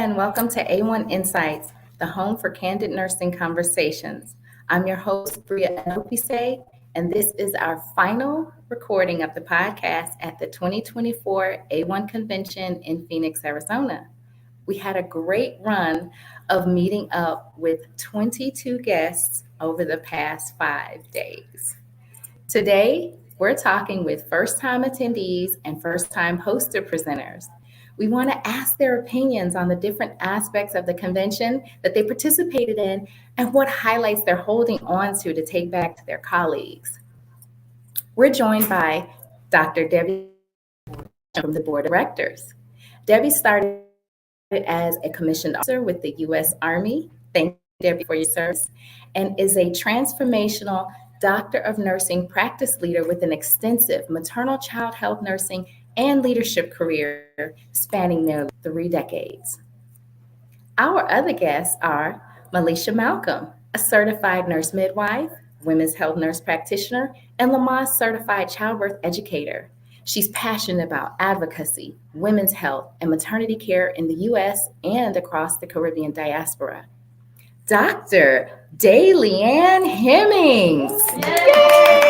and welcome to A1 Insights, the home for candid nursing conversations. I'm your host, Bria Anopise, and this is our final recording of the podcast at the 2024 A1 Convention in Phoenix, Arizona. We had a great run of meeting up with 22 guests over the past 5 days. Today, we're talking with first-time attendees and first-time poster presenters. We want to ask their opinions on the different aspects of the convention that they participated in and what highlights they're holding on to take back to their colleagues. We're joined by Dr. Debbie from the Board of Directors. Debbie started as a commissioned officer with the U.S. Army. Thank you, Debbie, for your service, and is a transformational Doctor of Nursing practice leader with an extensive maternal child health nursing and leadership career spanning nearly 3 decades. Our other guests are Mallesha Malcolm, a certified nurse midwife, women's health nurse practitioner, and Lamaze certified childbirth educator. She's passionate about advocacy, women's health, and maternity care in the U.S. and across the Caribbean diaspora. Dr. Daileann Hemmings. Yay!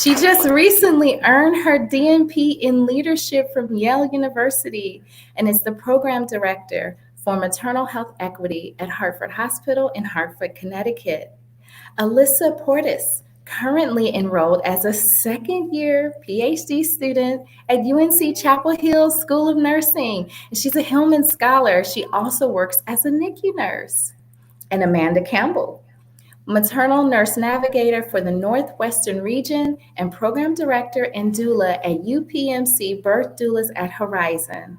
She just recently earned her DNP in leadership from Yale University and is the program director for maternal health equity at Hartford Hospital in Hartford, Connecticut. Alyssa Portis, currently enrolled as a second-year PhD student at UNC Chapel Hill School of Nursing. She's a Hillman Scholar. She also works as a NICU nurse. And Amanda Campbell, maternal nurse navigator for the Northwestern region and program director and doula at UPMC Birth Doulas at Horizon.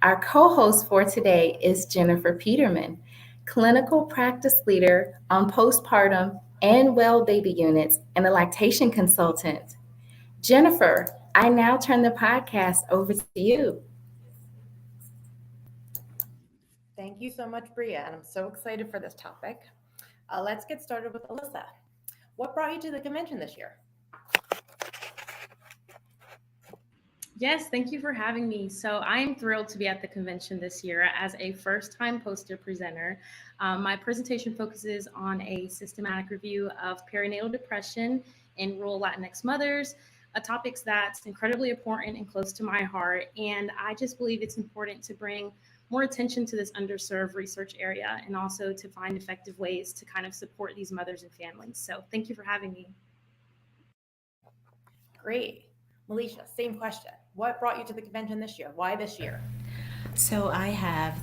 Our co-host for today is Jennifer Peterman, clinical practice leader on postpartum and well baby units and a lactation consultant. Jennifer, I now turn the podcast over to you. Thank you so much, Bria, and I'm so excited for this topic. Let's get started with Alyssa. What brought you to the convention this year? Yes, thank you for having me. So I am thrilled to be at the convention this year as a first-time poster presenter. My presentation focuses on a systematic review of perinatal depression in rural Latinx mothers, a topic that's incredibly important and close to my heart. And I just believe it's important to bring more attention to this underserved research area and also to find effective ways to kind of support these mothers and families. So thank you for having me. Great. Mallesha, same question. What brought you to the convention this year? Why this year? So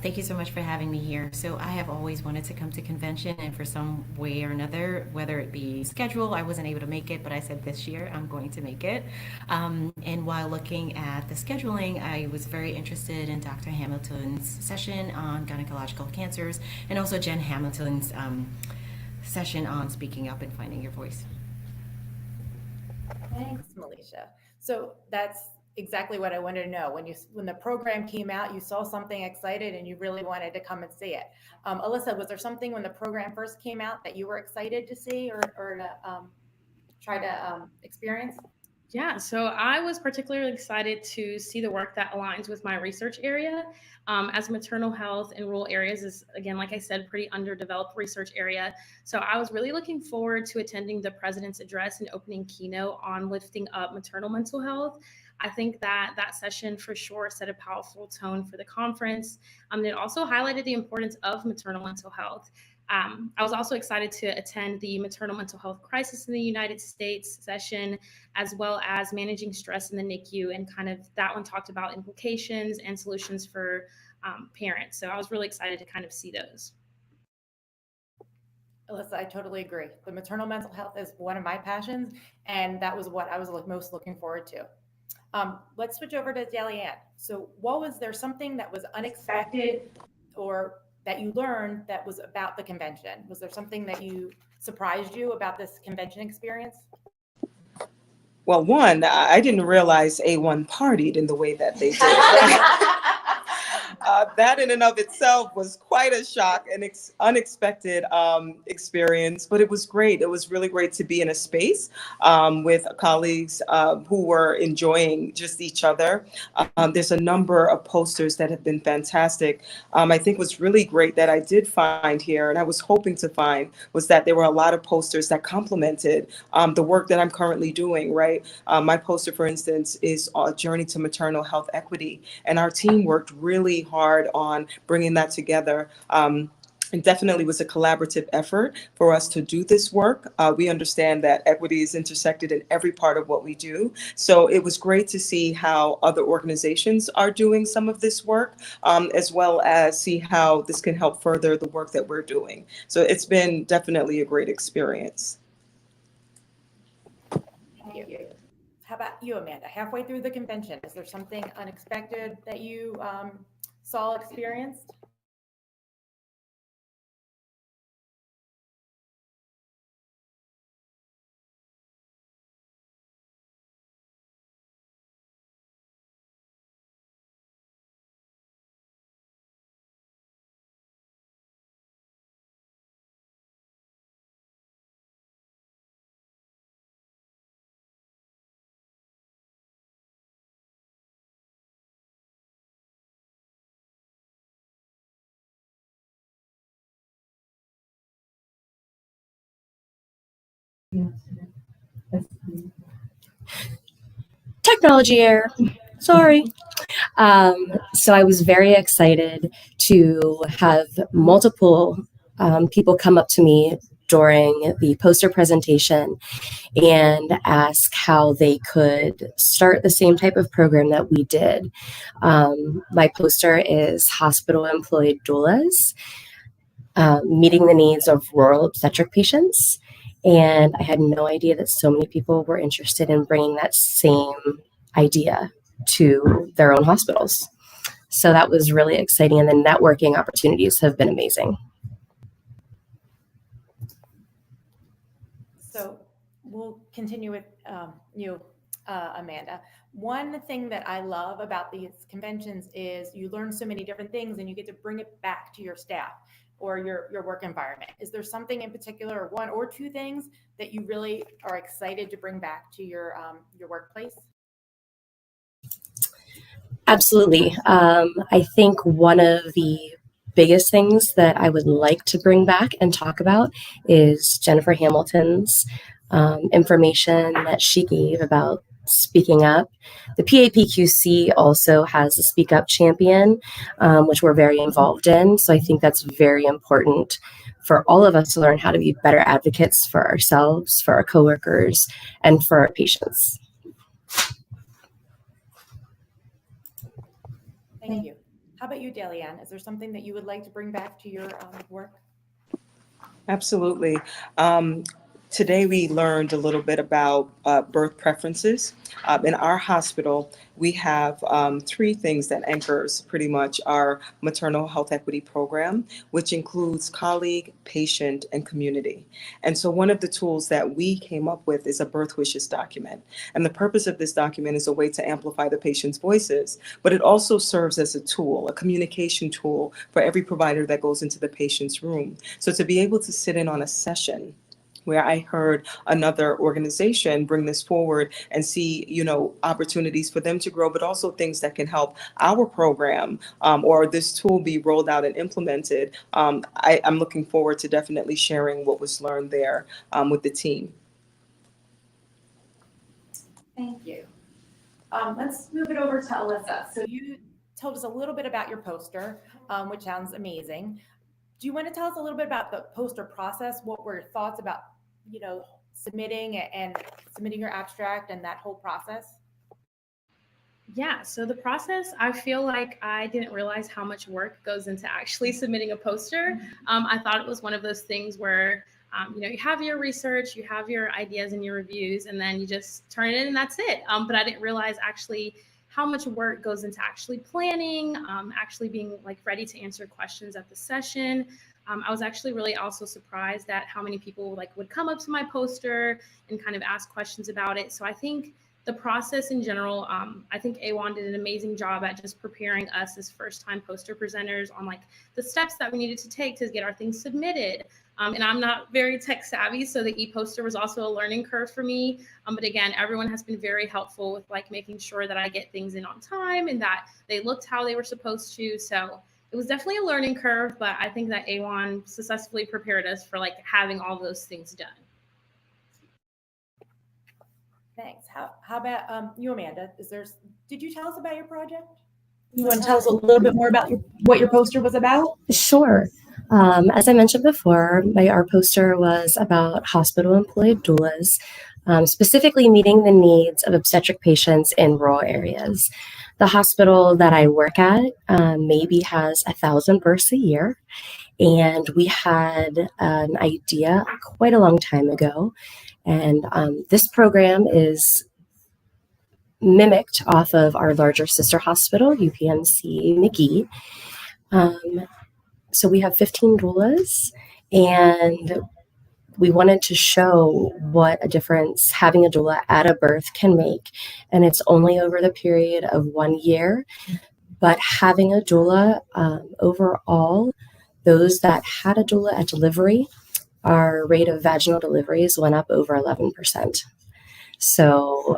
thank you so much for having me here. So I have always wanted to come to convention, and for some way or another, whether it be schedule, I wasn't able to make it, but I said this year I'm going to make it. And while looking at the scheduling, I was very interested in Dr. Hamilton's session on gynecological cancers and also Jen Hamilton's session on speaking up and finding your voice. Thanks, Mallesha. So that's exactly what I wanted to know. When the program came out, you saw something excited and you really wanted to come and see it. Alyssa, was there something when the program first came out that you were excited to see or to try to experience? Yeah, so I was particularly excited to see the work that aligns with my research area. As maternal health in rural areas is, again, like I said, pretty underdeveloped research area. So I was really looking forward to attending the president's address and opening keynote on lifting up maternal mental health. I think that session for sure set a powerful tone for the conference. It also highlighted the importance of maternal mental health. I was also excited to attend the maternal mental health crisis in the United States session, as well as managing stress in the NICU, and kind of that one talked about implications and solutions for parents. So I was really excited to kind of see those. Alyssa, I totally agree. The maternal mental health is one of my passions, and that was what I was most looking forward to. Let's switch over to Daileann. So was there something that was unexpected or that you learned that was about the convention? Was there something that surprised you about this convention experience? Well, one, I didn't realize A1 partied in the way that they did. that in and of itself was quite a shock and unexpected experience, but it was great. It was really great to be in a space with colleagues who were enjoying just each other. There's a number of posters that have been fantastic. I think what's really great that I did find here, and I was hoping to find, was that there were a lot of posters that complemented the work that I'm currently doing, right? My poster, for instance, is a journey to maternal health equity. And our team worked really hard on bringing that together. It definitely was a collaborative effort for us to do this work. We understand that equity is intersected in every part of what we do. So it was great to see how other organizations are doing some of this work, as well as see how this can help further the work that we're doing. So it's been definitely a great experience. Thank you. How about you, Amanda? Halfway through the convention, is there something unexpected that you saw, experienced? Technology error. Sorry. So I was very excited to have multiple people come up to me during the poster presentation and ask how they could start the same type of program that we did. My poster is Hospital Employed Doulas, Meeting the Needs of Rural Obstetric Patients. And I had no idea that so many people were interested in bringing that same idea to their own hospitals. So that was really exciting. And the networking opportunities have been amazing. So we'll continue with you, Amanda. One thing that I love about these conventions is you learn so many different things and you get to bring it back to your staff or your work environment. Is there something in particular, or one or two things that you really are excited to bring back to your workplace? Absolutely. I think one of the biggest things that I would like to bring back and talk about is Jennifer Hamilton's information that she gave about speaking up. The PAPQC also has a Speak Up champion, which we're very involved in. So I think that's very important for all of us to learn how to be better advocates for ourselves, for our coworkers, and for our patients. Thank you. How about you, Daileann? Is there something that you would like to bring back to your work? Absolutely. Today we learned a little bit about birth preferences. In our hospital, we have 3 things that anchors pretty much our maternal health equity program, which includes colleague, patient, and community. And so one of the tools that we came up with is a birth wishes document. And the purpose of this document is a way to amplify the patient's voices, but it also serves as a tool, a communication tool for every provider that goes into the patient's room. So to be able to sit in on a session where I heard another organization bring this forward and see, opportunities for them to grow, but also things that can help our program or this tool be rolled out and implemented. I'm looking forward to definitely sharing what was learned there with the team. Thank you. Let's move it over to Alyssa. So you told us a little bit about your poster, which sounds amazing. Do you want to tell us a little bit about the poster process? What were your thoughts about, submitting your abstract and that whole process? Yeah, so the process, I feel like I didn't realize how much work goes into actually submitting a poster. I thought it was one of those things where, you have your research, you have your ideas and your reviews, and then you just turn it in and that's it. But I didn't realize actually how much work goes into actually planning, actually being ready to answer questions at the session. I was actually really also surprised at how many people would come up to my poster and kind of ask questions about it. So I think the process in general, I think AWHONN did an amazing job at just preparing us as first-time poster presenters on like the steps that we needed to take to get our things submitted. And I'm not very tech savvy, so the e-poster was also a learning curve for me. But again, everyone has been very helpful with like making sure that I get things in on time and that they looked how they were supposed to. So it was definitely a learning curve, but I think that AWHONN successfully prepared us for like having all those things done. Thanks. How about you, Amanda? Did you tell us about your project? You want to tell us a little bit more about what your poster was about? Sure. As I mentioned before, our poster was about hospital-employed doulas, specifically meeting the needs of obstetric patients in rural areas. The hospital that I work at maybe has 1,000 births a year, and we had an idea quite a long time ago, and this program is mimicked off of our larger sister hospital, UPMC McGee. So we have 15 doulas, and we wanted to show what a difference having a doula at a birth can make. And it's only over the period of 1 year, but having a doula overall, those that had a doula at delivery, our rate of vaginal deliveries went up over 11%. So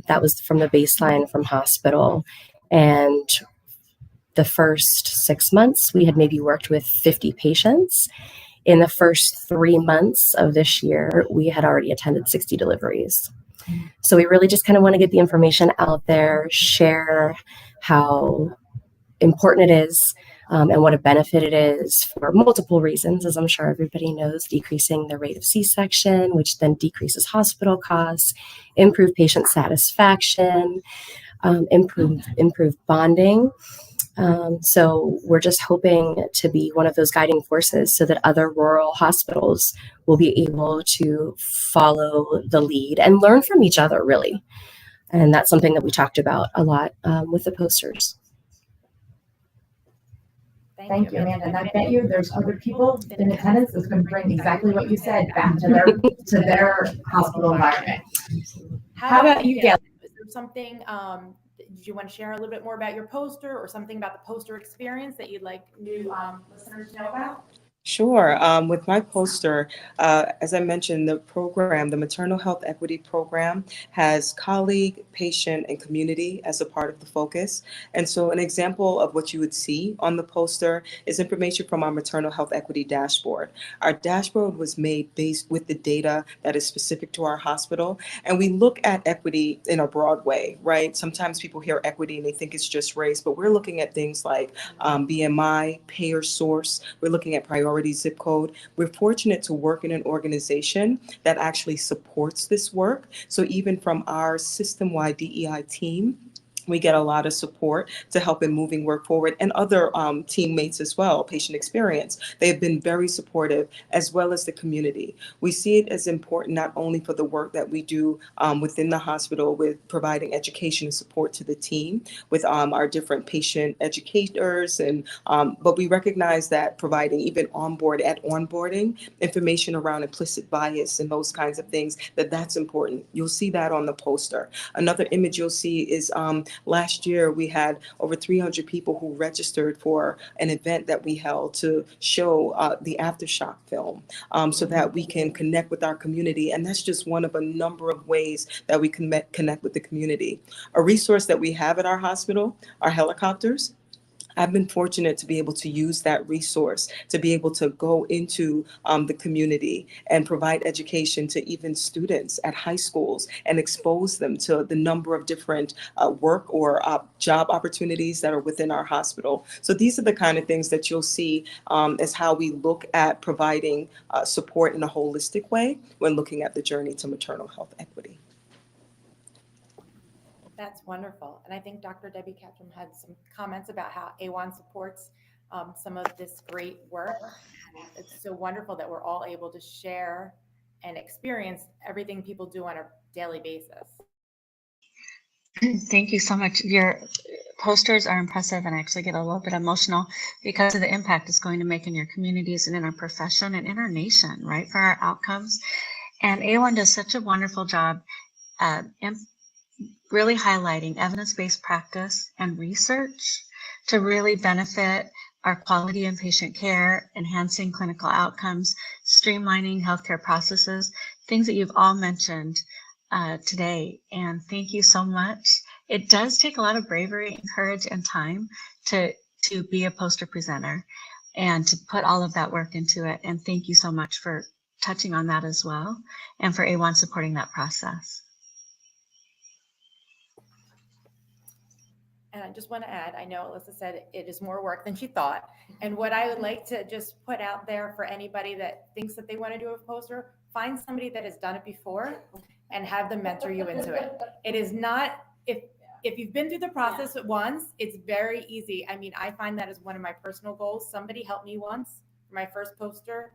that was from the baseline from hospital. And the first 6 months, we had maybe worked with 50 patients. In the first 3 months of this year, we had already attended 60 deliveries. So we really just kind of want to get the information out there, share how important it is, and what a benefit it is for multiple reasons, as I'm sure everybody knows, decreasing the rate of C-section, which then decreases hospital costs, improve patient satisfaction, improve bonding. So we're just hoping to be one of those guiding forces so that other rural hospitals will be able to follow the lead and learn from each other, really. And that's something that we talked about a lot with the posters. Thank you, Amanda. And I bet you there's other people in attendance that's going to bring exactly what you said back to their hospital environment. How about you, Daileann? Is there something, did you want to share a little bit more about your poster or something about the poster experience that you'd like new listeners to know about? Sure. With my poster, as I mentioned, the program, the Maternal Health Equity Program, has colleague, patient, and community as a part of the focus. And so an example of what you would see on the poster is information from our Maternal Health Equity Dashboard. Our dashboard was made based with the data that is specific to our hospital. And we look at equity in a broad way, right? Sometimes people hear equity and they think it's just race, but we're looking at things like BMI, payer source. We're looking at priority zip code. We're fortunate to work in an organization that actually supports this work. So even from our system-wide DEI team, we get a lot of support to help in moving work forward, and other teammates as well, patient experience. They have been very supportive, as well as the community. We see it as important not only for the work that we do within the hospital with providing education and support to the team with our different patient educators, and but we recognize that providing even onboarding information around implicit bias and those kinds of things, that's important. You'll see that on the poster. Another image you'll see is last year, we had over 300 people who registered for an event that we held to show the Aftershock film so that we can connect with our community. And that's just one of a number of ways that we can connect with the community. A resource that we have at our hospital are helicopters. I've been fortunate to be able to use that resource to be able to go into the community and provide education to even students at high schools and expose them to the number of different work or job opportunities that are within our hospital. So these are the kind of things that you'll see as how we look at providing support in a holistic way when looking at the journey to maternal health equity. That's wonderful. And I think Dr. Debbie Ketchum had some comments about how AWHONN supports some of this great work. And it's so wonderful that we're all able to share and experience everything people do on a daily basis. Thank you so much. Your posters are impressive, and I actually get a little bit emotional because of the impact it's going to make in your communities and in our profession and in our nation, right, for our outcomes. And AWHONN does such a wonderful job really highlighting evidence-based practice and research to really benefit our quality in patient care, enhancing clinical outcomes, streamlining healthcare processes, things that you've all mentioned today. And thank you so much. It does take a lot of bravery and courage and time to be a poster presenter and to put all of that work into it. And thank you so much for touching on that as well, and for AWHONN supporting that process. And I just want to add, I know Alyssa said it is more work than she thought. And what I would like to just put out there for anybody that thinks that they want to do a poster, find somebody that has done it before and have them mentor you into it. It is not, if you've been through the process once, it's very easy. I mean, I find that is one of my personal goals. Somebody helped me once for my first poster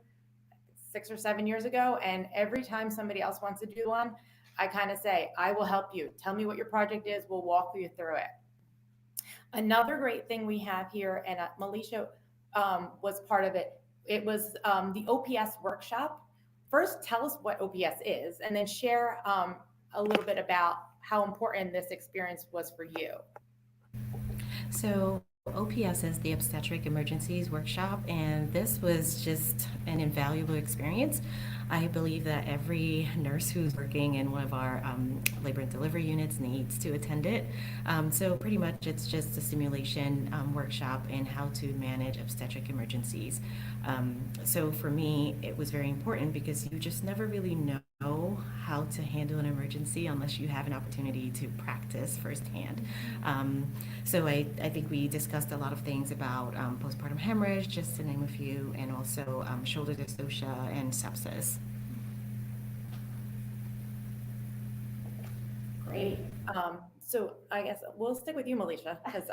6 or 7 years ago. And every time somebody else wants to do one, I kind of say, I will help you. Tell me what your project is. We'll walk you through it. Another great thing we have here, and Mallesha was part of it, it was the OPS workshop. First, tell us what OPS is, and then share a little bit about how important this experience was for you. So OPS is the Obstetric Emergencies Workshop, and this was just an invaluable experience. I believe that every nurse who's working in one of our labor and delivery units needs to attend it. So pretty much it's just a simulation workshop in how to manage obstetric emergencies. So for me, it was very important because you just never really know how to handle an emergency unless you have an opportunity to practice firsthand. So I think we discussed a lot of things about postpartum hemorrhage, just to name a few, and also shoulder dystocia and sepsis. Great. So I guess we'll stick with you, Mallesha, because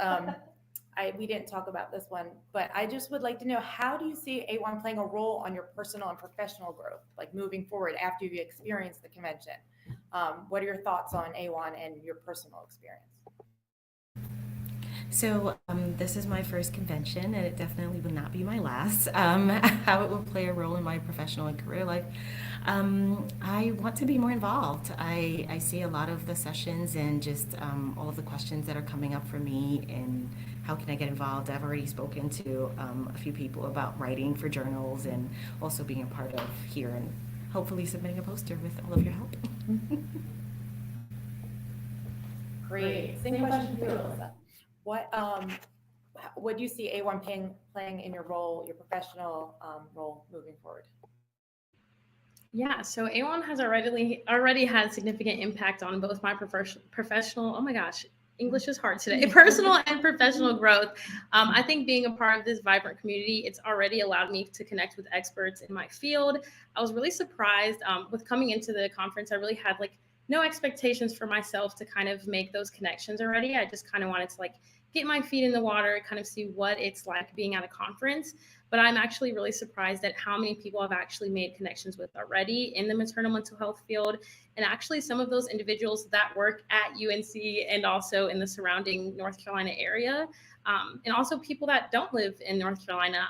we didn't talk about this one, but I just would like to know, how do you see AWHONN playing a role on your personal and professional growth, like moving forward after you've experienced the convention? What are your thoughts on AWHONN and your personal experience? So this is my first convention, and it definitely will not be my last. How it will play a role in my professional and career life. I want to be more involved. I see a lot of the sessions and just all of the questions that are coming up for me, and how can I get involved. I've already spoken to a few people about writing for journals and also being a part of here and hopefully submitting a poster with all of your help. Great. Same question for you, Alyssa. What do you see AWHONN playing in your role, your professional role moving forward? Yeah, so AWHONN has already had significant impact on both my professional, oh my gosh, English is hard today, personal and professional growth. I think being a part of this vibrant community, it's already allowed me to connect with experts in my field. I was really surprised with coming into the conference. I really had no expectations for myself to kind of make those connections already. I just kind of wanted to get my feet in the water, kind of see what it's like being at a conference. But I'm actually really surprised at how many people I've actually made connections with already in the maternal mental health field. And actually some of those individuals that work at UNC and also in the surrounding North Carolina area, and also people that don't live in North Carolina,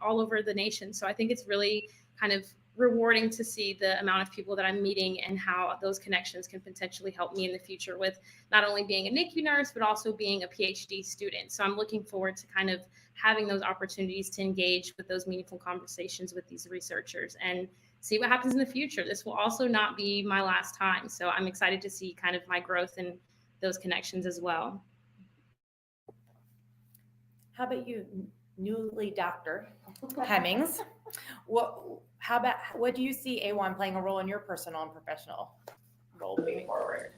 all over the nation. So I think it's really kind of rewarding to see the amount of people that I'm meeting and how those connections can potentially help me in the future with not only being a NICU nurse, but also being a PhD student. So I'm looking forward to kind of having those opportunities to engage with those meaningful conversations with these researchers and see what happens in the future. This will also not be my last time. So I'm excited to see kind of my growth and those connections as well. How about you, newly Dr. Hemmings? What do you see AWHONN playing a role in your personal and professional role moving forward?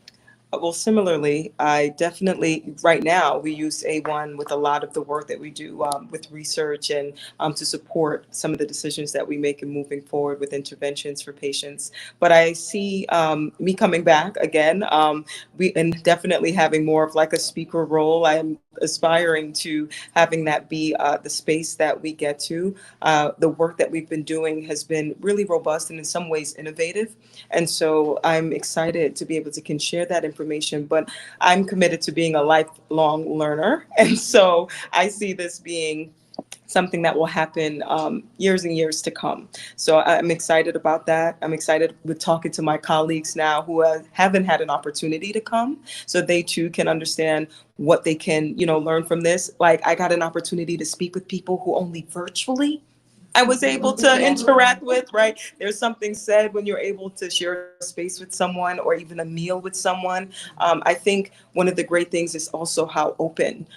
Well, similarly, I definitely, right now, we use AWHONN with a lot of the work that we do with research and to support some of the decisions that we make in moving forward with interventions for patients. But I see me coming back again, and definitely having more of a speaker role. I'm aspiring to having that be the space that we get to. The work that we've been doing has been really robust and in some ways innovative. And so I'm excited to be able to share that information, but I'm committed to being a lifelong learner. And so I see this being something that will happen years and years to come. So I'm excited about that. I'm excited with talking to my colleagues now who haven't had an opportunity to come, so they too can understand what they can, learn from this. Like, I got an opportunity to speak with people who only virtually I was able to interact with, right? There's something said when you're able to share space with someone or even a meal with someone. I think one of the great things is also how open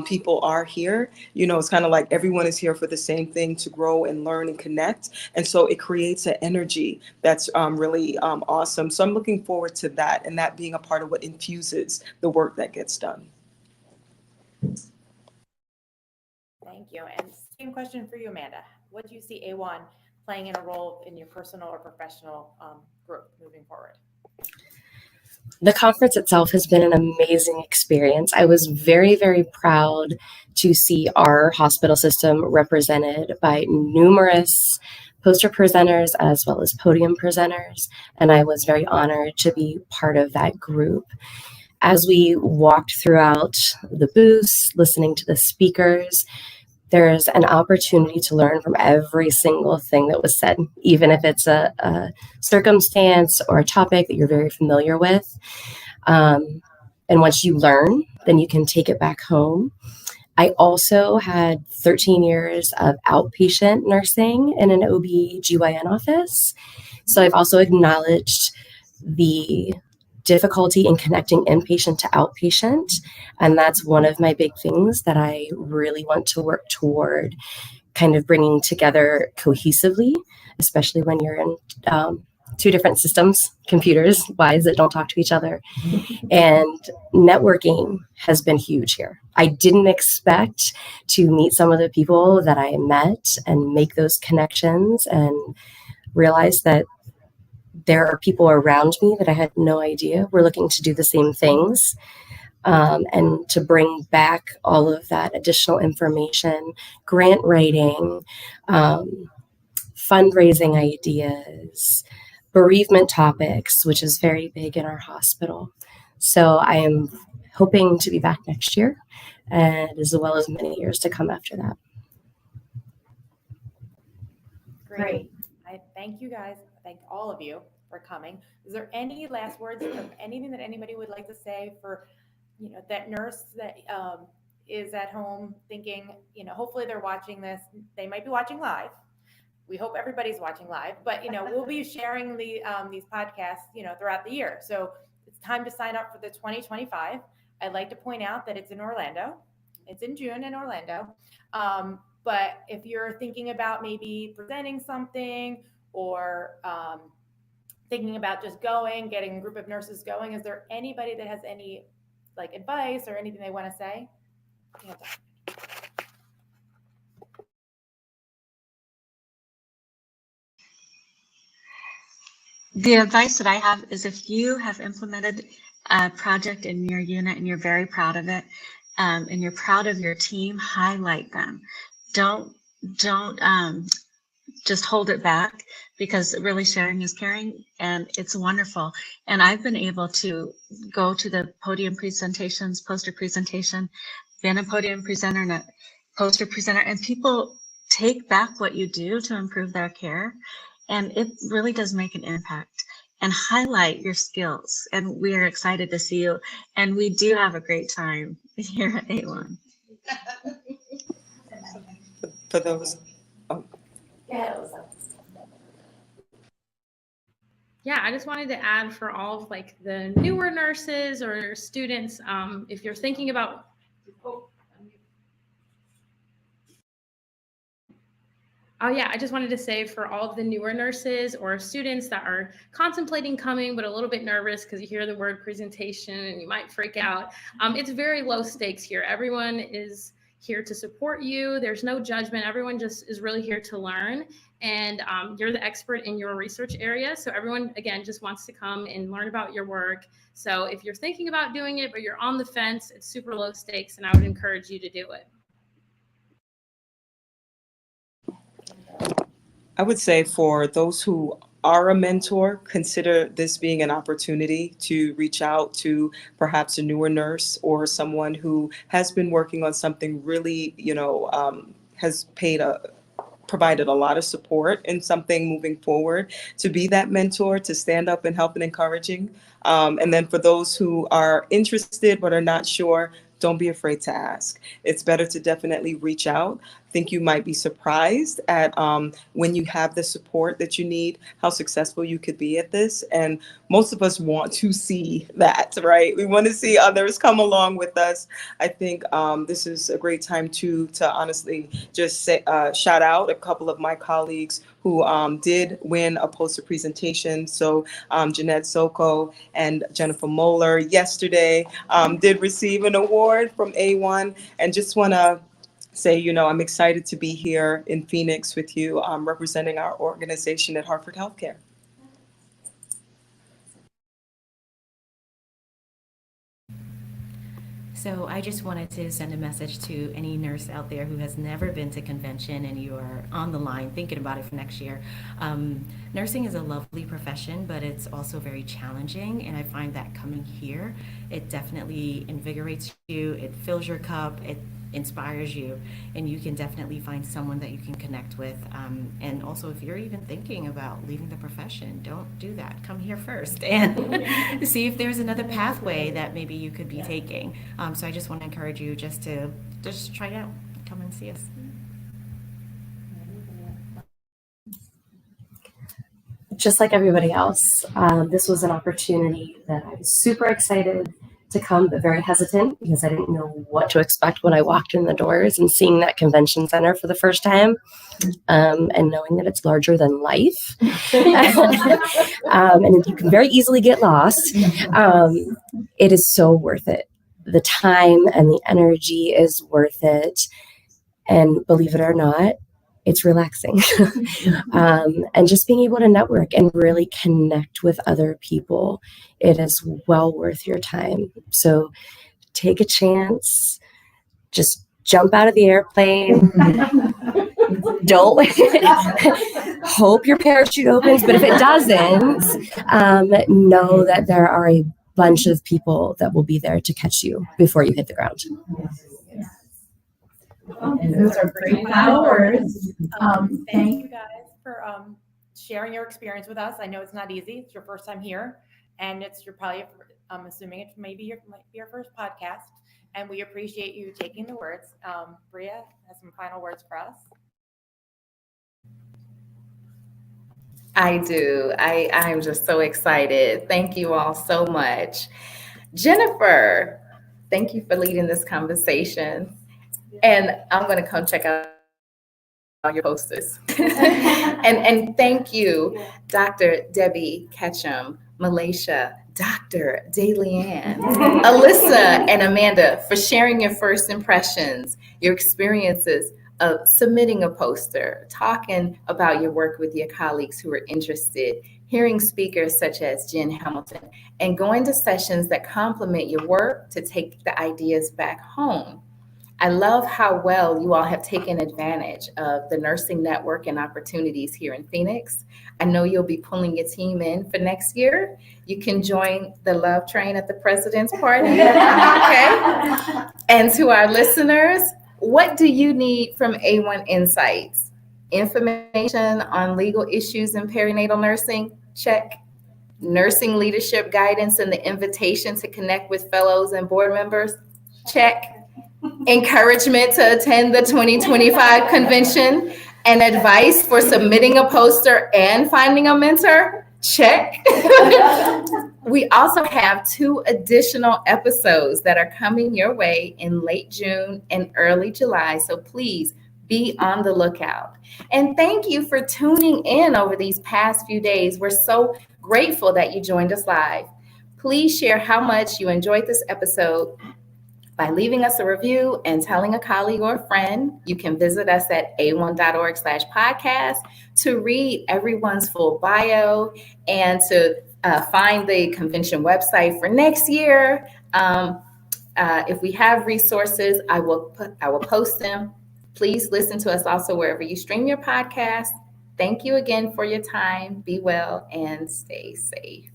people are here. It's kind of like everyone is here for the same thing, to grow and learn and connect. And so it creates an energy that's really awesome. So I'm looking forward to that, and that being a part of what infuses the work that gets done. Thank you. And same question for you, Amanda. What do you see AWHONN playing in a role in your personal or professional group moving forward? The conference itself has been an amazing experience. I was very, very proud to see our hospital system represented by numerous poster presenters as well as podium presenters, and I was very honored to be part of that group. As we walked throughout the booths, listening to the speakers, there's an opportunity to learn from every single thing that was said, even if it's a circumstance or a topic that you're very familiar with. And once you learn, then you can take it back home. I also had 13 years of outpatient nursing in an OB/GYN office. So I've also acknowledged the difficulty in connecting inpatient to outpatient. And that's one of my big things that I really want to work toward, kind of bringing together cohesively, especially when you're in two different systems, computers wise, that don't talk to each other. And networking has been huge here. I didn't expect to meet some of the people that I met and make those connections and realize that there are people around me that I had no idea were looking to do the same things, and to bring back all of that additional information, grant writing, fundraising ideas, bereavement topics, which is very big in our hospital. So I am hoping to be back next year, and as well as many years to come after that. Great. I thank you guys. Thank all of you for coming. Is there any last words or anything that anybody would like to say for, that nurse that is at home thinking, hopefully they're watching this. They might be watching live. We hope everybody's watching live, but we'll be sharing these podcasts, throughout the year. So it's time to sign up for the 2025. I'd like to point out that it's in Orlando. It's in June in Orlando. But if you're thinking about maybe presenting something or thinking about just getting a group of nurses going, is there anybody that has any advice or anything they want to say? The advice that I have is, if you have implemented a project in your unit and you're very proud of it, and you're proud of your team, highlight them. Don't just hold it back, because really sharing is caring, and it's wonderful. And I've been able to go to the podium presentations, poster presentation, been a podium presenter and a poster presenter, and people take back what you do to improve their care. And it really does make an impact, and highlight your skills. And we are excited to see you. And we do have a great time here at AWHONN. For those. Yeah, I just wanted to add for all of the newer nurses or students, if you're thinking about, I just wanted to say for all of the newer nurses or students that are contemplating coming, but a little bit nervous because you hear the word presentation and you might freak out. It's very low stakes here. Everyone is here to support you. There's no judgment. Everyone just is really here to learn. And you're the expert in your research area. So everyone, again, just wants to come and learn about your work. So if you're thinking about doing it, but you're on the fence, it's super low stakes, and I would encourage you to do it. I would say for those who are a mentor, consider this being an opportunity to reach out to perhaps a newer nurse or someone who has been working on something really, has provided a lot of support in something moving forward, to be that mentor, to stand up and help and encouraging. And then for those who are interested but are not sure, don't be afraid to ask. It's better to definitely reach out. I think you might be surprised at when you have the support that you need, how successful you could be at this. And most of us want to see that, right? We want to see others come along with us. I think this is a great time to honestly just say, shout out a couple of my colleagues who did win a poster presentation. So Jeanette Soko and Jennifer Moeller yesterday did receive an award from AWHONN, and just want to say, you know, I'm excited to be here in Phoenix with you, representing our organization at Hartford Healthcare. So I just wanted to send a message to any nurse out there who has never been to convention and you are on the line thinking about it for next year. Nursing is a lovely profession, but it's also very challenging. And I find that coming here, it definitely invigorates you, it fills your cup, it inspires you, and you can definitely find someone that you can connect with. And also, if you're even thinking about leaving the profession, don't do that. Come here first and see if there's another pathway that maybe you could be taking. So I just want to encourage you just try it out. Come and see us. Just like everybody else, this was an opportunity that I was super excited to come, but very hesitant because I didn't know what to expect when I walked in the doors, and seeing that convention center for the first time, and knowing that it's larger than life, and you can very easily get lost. It is so worth it. The time and the energy is worth it. And believe it or not, it's relaxing. And just being able to network and really connect with other people, it is well worth your time. So take a chance, just jump out of the airplane. Don't hope your parachute opens, but if it doesn't, know that there are a bunch of people that will be there to catch you before you hit the ground. And those are great final words. Thank you guys for sharing your experience with us. I know it's not easy. It's your first time here, and you're probably, I'm assuming it might be your first podcast, and we appreciate you taking the words. Bria has some final words for us. I do. I'm just so excited. Thank you all so much. Jennifer, thank you for leading this conversation. And I'm going to come check out all your posters. and thank you, Dr. Debbie Ketchum, Mallesha, Dr. Daileann, Alyssa, and Amanda for sharing your first impressions, your experiences of submitting a poster, talking about your work with your colleagues who are interested, hearing speakers such as Jen Hamilton, and going to sessions that complement your work to take the ideas back home. I love how well you all have taken advantage of the nursing network and opportunities here in Phoenix. I know you'll be pulling your team in for next year. You can join the love train at the President's Party, okay? And to our listeners, what do you need from AWHONN Insights? Information on legal issues in perinatal nursing? Check. Nursing leadership guidance and the invitation to connect with fellows and board members? Check. Encouragement to attend the 2025 convention and advice for submitting a poster and finding a mentor? Check. We also have 2 additional episodes that are coming your way in late June and early July, so please be on the lookout. And thank you for tuning in over these past few days. We're so grateful that you joined us live. Please share how much you enjoyed this episode by leaving us a review and telling a colleague or a friend. You can visit us at awhonn.org/podcast to read everyone's full bio and to find the convention website for next year. If we have resources, I will post them. Please listen to us also wherever you stream your podcast. Thank you again for your time. Be well and stay safe.